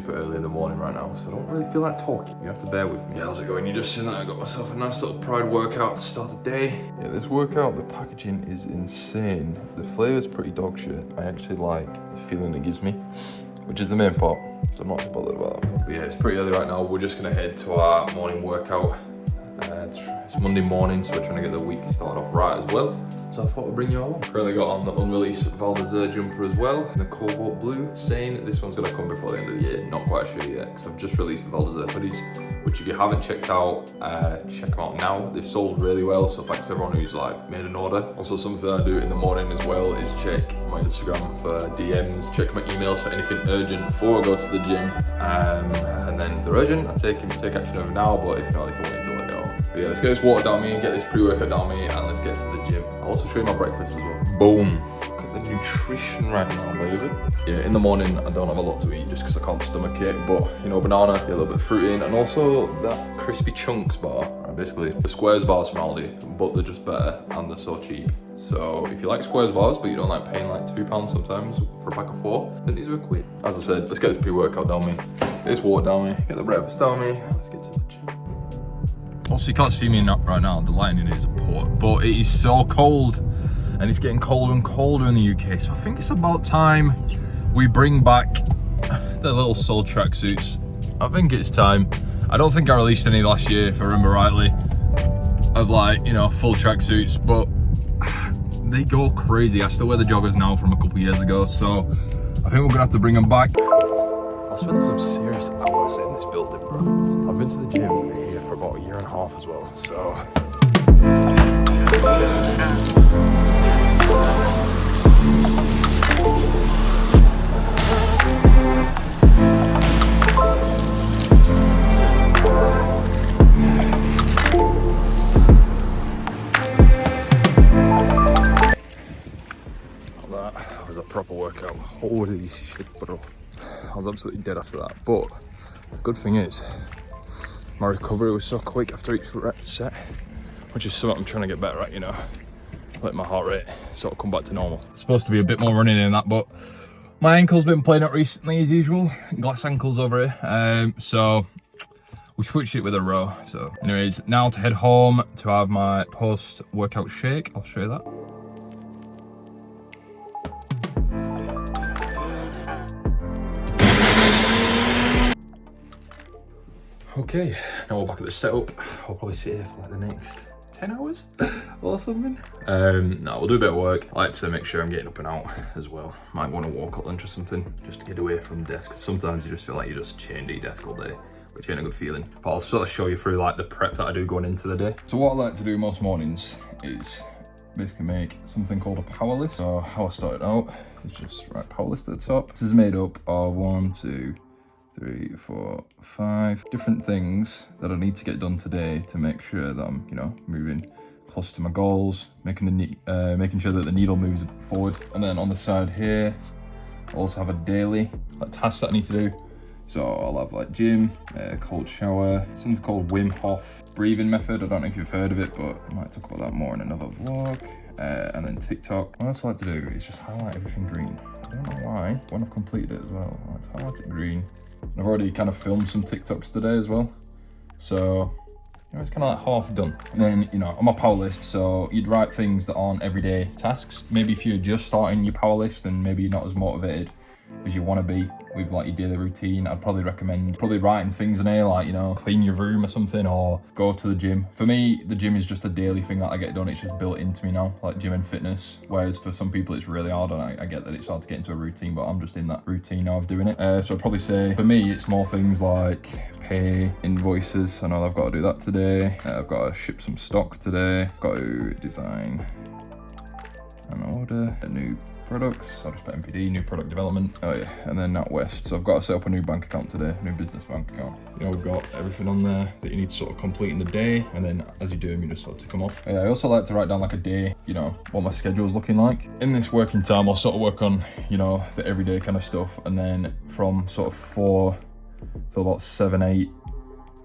super early in the morning right now, so I don't really feel like talking. You have to bear with me. Yeah, how's it going? You just seen that I got myself a nice little Pride workout to start the day. Yeah, this workout, the packaging is insane. The flavor's pretty dog shit. I actually like the feeling it gives me, which is the main part, so I'm not too bothered about that. But yeah, it's pretty early right now. We're just gonna head to our morning workout. It's Monday morning, so we're trying to get the week started off right as well. So I thought I'd bring you along. Currently got on the unreleased Valdezur jumper as well, in the cobalt blue, saying this one's gonna come before the end of the year. Not quite sure yet, because I've just released the Valdezur hoodies, which if you haven't checked out, check them out now. They've sold really well, so thanks to everyone who's like made an order. Also, something I do in the morning as well is check my Instagram for DMs, check my emails for anything urgent before I go to the gym. And then if they're urgent, I take action over now, but if not, they can wait until I go. But yeah, let's get this water down me and get this pre-workout down me, and let's get to the gym. I'll also show you my breakfast as well. Boom. Look at the nutrition right now, baby. Yeah, in the morning I don't have a lot to eat just because I can't stomach it, but you know, banana, a little bit of fruit in, and also that crispy chunks bar, basically the Squares bars from Aldi, but they're just better and they're so cheap. So if you like Squares bars but you don't like paying like £2 sometimes for a pack of 4, then these are a quid. As I said, let's get this pre-workout down me, get this water down me, get the breakfast down me, let's get to the gym. Also, you can't see me right now, the lighting is poor, but it is so cold and it's getting colder and colder in the UK, so I think it's about time we bring back the little Soul tracksuits. I think it's time. I don't think I released any last year, if I remember rightly, of like, you know, full tracksuits, but they go crazy. I still wear the joggers now from a couple years ago, so I think we're gonna have to bring them back. I've spent some serious hours in this building, bro. I've been to the gym here for about 1.5 years as well, so. That was a proper workout. Holy shit, bro. I was absolutely dead after that, but the good thing is my recovery was so quick after each set, which is something I'm trying to get better at, you know, let my heart rate sort of come back to normal. It's supposed to be a bit more running in that, but my ankle's been playing up recently as usual, glass ankles over here, so we switched it with a row. So anyways, now to head home to have my post workout shake. I'll show you that. Okay, now we're back at the setup. I'll probably sit here for like the next 10 hours or something. No, we'll do a bit of work. I like to make sure I'm getting up and out as well. Might want to walk at lunch or something, just to get away from the desk. Because sometimes you just feel like you're just chained to your desk all day, which ain't a good feeling. But I'll sort of show you through like the prep that I do going into the day. So what I like to do most mornings is basically make something called a power list. So how I started out is just write power list at the top. This is made up of 1, 2, 3, 4, 5 different things that I need to get done today to make sure that I'm, you know, moving close to my goals, making sure that the needle moves forward. And then on the side here, I also have a daily task that I need to do. So I'll have like gym, cold shower, something called Wim Hof breathing method. I don't know if you've heard of it, but I might talk about that more in another vlog. And then TikTok. What I also like to do is just highlight everything green. I don't know why, when I've completed it as well, I like to highlight it green. I've already kind of filmed some TikToks today as well. So, you know, it's kind of like half done. And then, you know, on my power list, so you'd write things that aren't everyday tasks. Maybe if you're just starting your power list and maybe you're not as motivated as you want to be with like your daily routine, I'd probably recommend writing things in here like, you know, clean your room or something, or go to the gym. For me, the gym is just a daily thing that I get done. It's just built into me now, like gym and fitness. Whereas for some people it's really hard, and I get that it's hard to get into a routine, but I'm just in that routine now of doing it. So I'd probably say for me it's more things like pay invoices. I know I've got to do that today. I've got to ship some stock today. Got to design an order, new products. I'll just put NPD, new product development. Oh yeah, and then NatWest. So I've got to set up a new bank account today, new business bank account. You know, we've got everything on there that you need to sort of complete in the day, and then as you do them, you just sort of tick them off. Yeah, I also like to write down like a day, you know, what my schedule is looking like. In this working time, I'll sort of work on, you know, the everyday kind of stuff, and then from sort of 4 till about 7, 8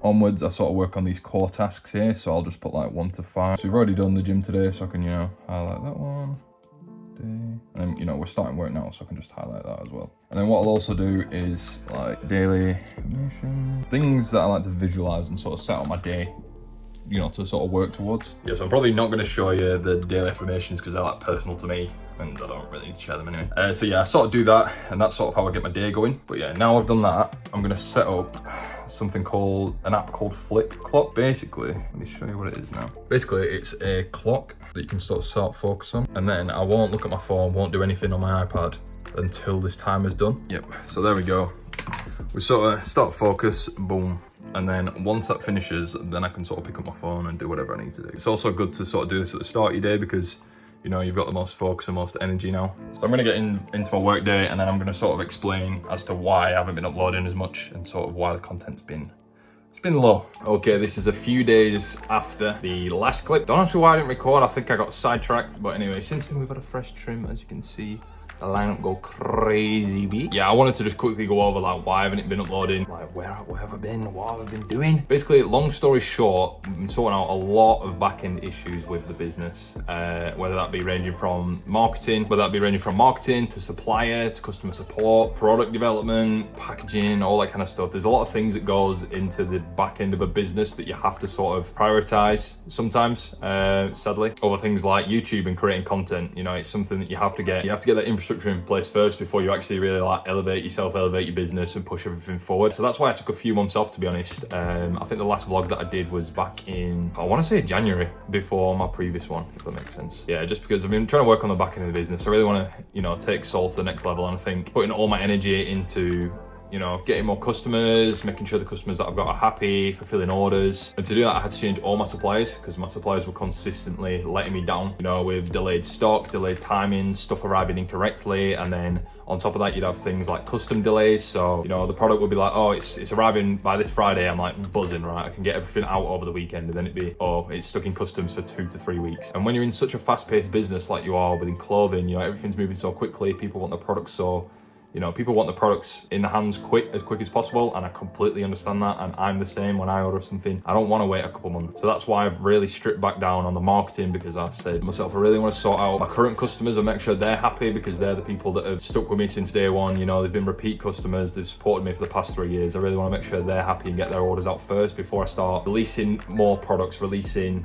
onwards, I sort of work on these core tasks here. So I'll just put like 1 to 5. So we've already done the gym today, so I can, you know, highlight that one. day. And you know, we're starting work now, so I can just highlight that as well. And then what I'll also do is like daily information, things that I like to visualize and sort of set up my day, you know, to sort of work towards. Yeah, so I'm probably not going to show you the daily affirmations because they're like personal to me and I don't really share them anyway. So yeah, I sort of do that and that's sort of how I get my day going. But yeah, now I've done that, I'm going to set up something called an app called Flip Clock. Basically, let me show you what it is now. Basically, it's a clock that you can sort of start focus on, and then I won't look at my phone, won't do anything on my iPad until this time is done. Yep, so there we go. We sort of start focus, boom. And then once that finishes, then I can sort of pick up my phone and do whatever I need to do. It's also good to sort of do this at the start of your day because, you know, you've got the most focus and most energy now. So I'm gonna get into my work day and then I'm gonna sort of explain as to why I haven't been uploading as much and sort of why the content's been low. Okay, this is a few days after the last clip. Don't ask me why I didn't record, I think I got sidetracked. But anyway, since then we've had a fresh trim, as you can see. The lineup go crazy beat. Yeah, I wanted to just quickly go over like why haven't it been uploading, like where have I been, what have I been doing. Basically, long story short, I've been sorting out a lot of back-end issues with the business, whether that be ranging from marketing, to supplier, to customer support, product development, packaging, all that kind of stuff. There's a lot of things that goes into the back end of a business that you have to sort of prioritize sometimes, sadly. Over things like YouTube and creating content, you know, it's something that you have to get that infrastructure in place first before you actually really like elevate yourself, elevate your business and push everything forward. So that's why I took a few months off, to be honest. I think the last vlog that I did was back in, I want to say January, before my previous one, if that makes sense. Yeah, just because I've been trying to work on the back end of the business. I really want to, you know, take Soul to the next level, and I think putting all my energy into, you know, getting more customers, making sure the customers that I've got are happy, fulfilling orders. And to do that, I had to change all my suppliers because my suppliers were consistently letting me down, you know, with delayed stock, delayed timing, stuff arriving incorrectly. And then on top of that, you'd have things like custom delays. So, you know, the product would be like, oh, it's arriving by this Friday. I'm like buzzing, right? I can get everything out over the weekend. And then it'd be, oh, it's stuck in customs for 2 to 3 weeks. And when you're in such a fast-paced business like you are within clothing, you know, everything's moving so quickly. People want the products so, you know, people want the products in the hands as quick as possible, and I completely understand that, and I'm the same. When I order something, I don't want to wait a couple months. So that's why I've really stripped back down on the marketing, because I said to myself, I really want to sort out my current customers and make sure they're happy, because they're the people that have stuck with me since day one. You know, they've been repeat customers, they've supported me for the past 3 years. I really want to make sure they're happy and get their orders out first before I start releasing more products, releasing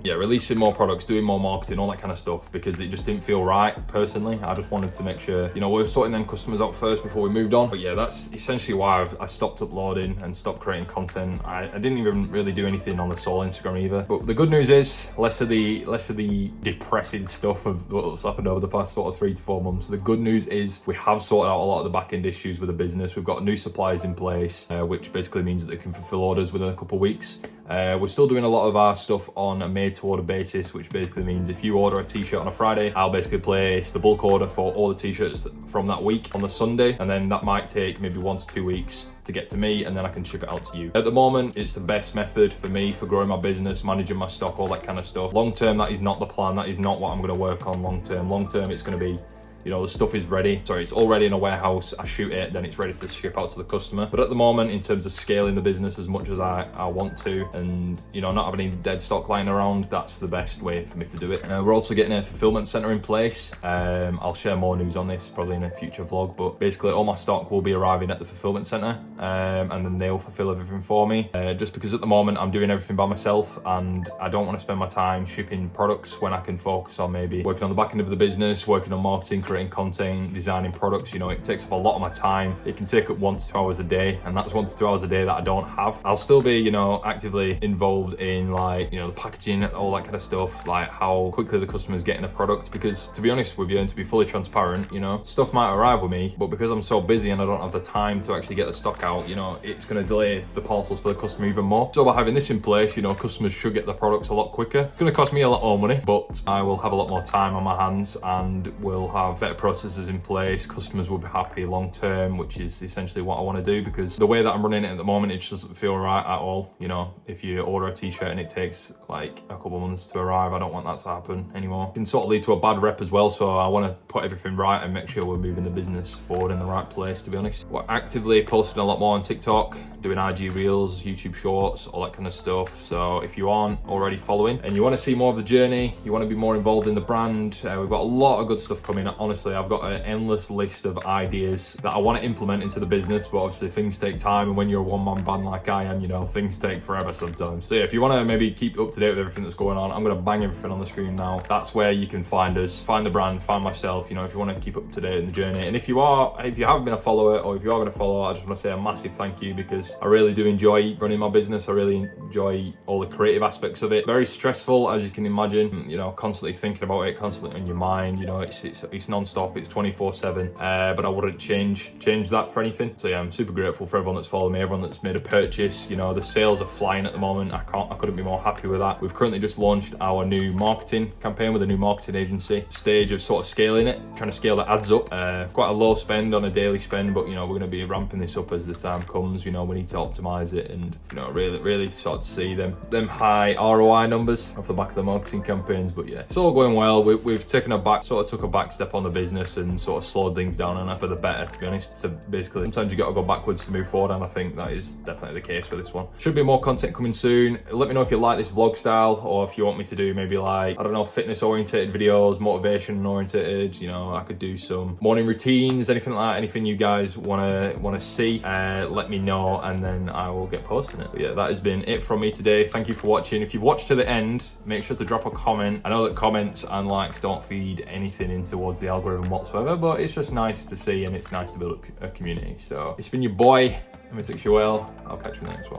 more products, doing more marketing, all that kind of stuff, because it just didn't feel right personally. I just wanted to make sure, you know, we were sorting them customers out first before we moved on. But yeah, that's essentially why I stopped uploading and stopped creating content. I didn't even really do anything on the Soul Instagram either. But the good news is less of the depressing stuff of what's happened over the past sort of 3 to 4 months. The good news is we have sorted out a lot of the back end issues with the business. We've got new suppliers in place, which basically means that they can fulfill orders within a couple of weeks. We're still doing a lot of our stuff on a made to order basis, which basically means if you order a t-shirt on a Friday, I'll basically place the bulk order for all the t-shirts from that week on the Sunday, and then that might take maybe 1 to 2 weeks to get to me, and then I can ship it out to you. At the moment, it's the best method for me for growing my business, managing my stock, all that kind of stuff. Long term, that is not the plan. That is not what I'm going to work on long term. Long term, it's going to be, you know, the stuff is ready. Sorry, it's already in a warehouse. I shoot it, then it's ready to ship out to the customer. But at the moment, in terms of scaling the business as much as I want to, and, you know, not having any dead stock lying around, that's the best way for me to do it. We're also getting a fulfillment center in place. I'll share more news on this probably in a future vlog, but basically all my stock will be arriving at the fulfillment center, and then they'll fulfill everything for me. Just because at the moment I'm doing everything by myself, and I don't want to spend my time shipping products when I can focus on maybe working on the back end of the business, working on marketing, creating content, designing products. You know, it takes up a lot of my time. It can take up 1 to 2 hours a day, and that's 1 to 2 hours a day that I don't have. I'll still be, you know, actively involved in, like, you know, the packaging, all that kind of stuff, like how quickly the customer's getting a product, because to be honest with you, and to be fully transparent, you know, stuff might arrive with me, but because I'm so busy and I don't have the time to actually get the stock out, you know, it's going to delay the parcels for the customer even more. So by having this in place, you know, customers should get the products a lot quicker. It's going to cost me a lot more money, but I will have a lot more time on my hands, and will have better processes in place. Customers will be happy long term, which is essentially what I want to do, because the way that I'm running it at the moment, it just doesn't feel right at all. You know, if you order a t-shirt and it takes like a couple of months to arrive, I don't want that to happen anymore. It can sort of lead to a bad rep as well, so I want to put everything right and make sure we're moving the business forward in the right place, to be honest. We're actively posting a lot more on TikTok, doing IG Reels, YouTube Shorts, all that kind of stuff. So if you aren't already following and you want to see more of the journey, you want to be more involved in the brand, we've got a lot of good stuff coming. Honestly, honestly, I've got an endless list of ideas that I want to implement into the business, but obviously things take time, and when you're a one-man band like I am, you know, things take forever sometimes. So yeah, if you want to maybe keep up to date with everything that's going on, I'm going to bang everything on the screen now. That's where you can find us, find the brand, find myself, you know, if you want to keep up to date in the journey. And if you haven't been a follower, or if you are going to follow, I just want to say a massive thank you, because I really do enjoy running my business. I really enjoy all the creative aspects of it. Very stressful, as you can imagine, you know, constantly thinking about it, constantly on your mind, you know, it's non-stop, it's 24/7, but I wouldn't change that for anything. So yeah, I'm super grateful for everyone that's followed me, everyone that's made a purchase. You know, the sales are flying at the moment. I couldn't be more happy with that. We've currently just launched our new marketing campaign with a new marketing agency. Stage of sort of scaling it, trying to scale the ads up. Quite a low spend on a daily spend, but you know, we're going to be ramping this up as the time comes. You know, we need to optimize it and, you know, really sort of see them high ROI numbers off the back of the marketing campaigns. But yeah, it's all going well. We've took a back step on the business and sort of slowed things down, and for the better, to be honest. So basically, sometimes you got to go backwards to move forward, and I think that is definitely the case for this one. Should be more content coming soon. Let me know if you like this vlog style, or if you want me to do maybe like, I don't know, fitness oriented videos, motivation oriented. You know, I could do some morning routines, anything like that. Anything you guys wanna see, let me know, and then I will get posting it. But yeah, that has been it from me today. Thank you for watching. If you've watched to the end, make sure to drop a comment. I know that comments and likes don't feed anything in towards the algorithm whatsoever, but it's just nice to see, and it's nice to build up a community. So it's been your boy, Mr. Joel. I'll catch you in the next one.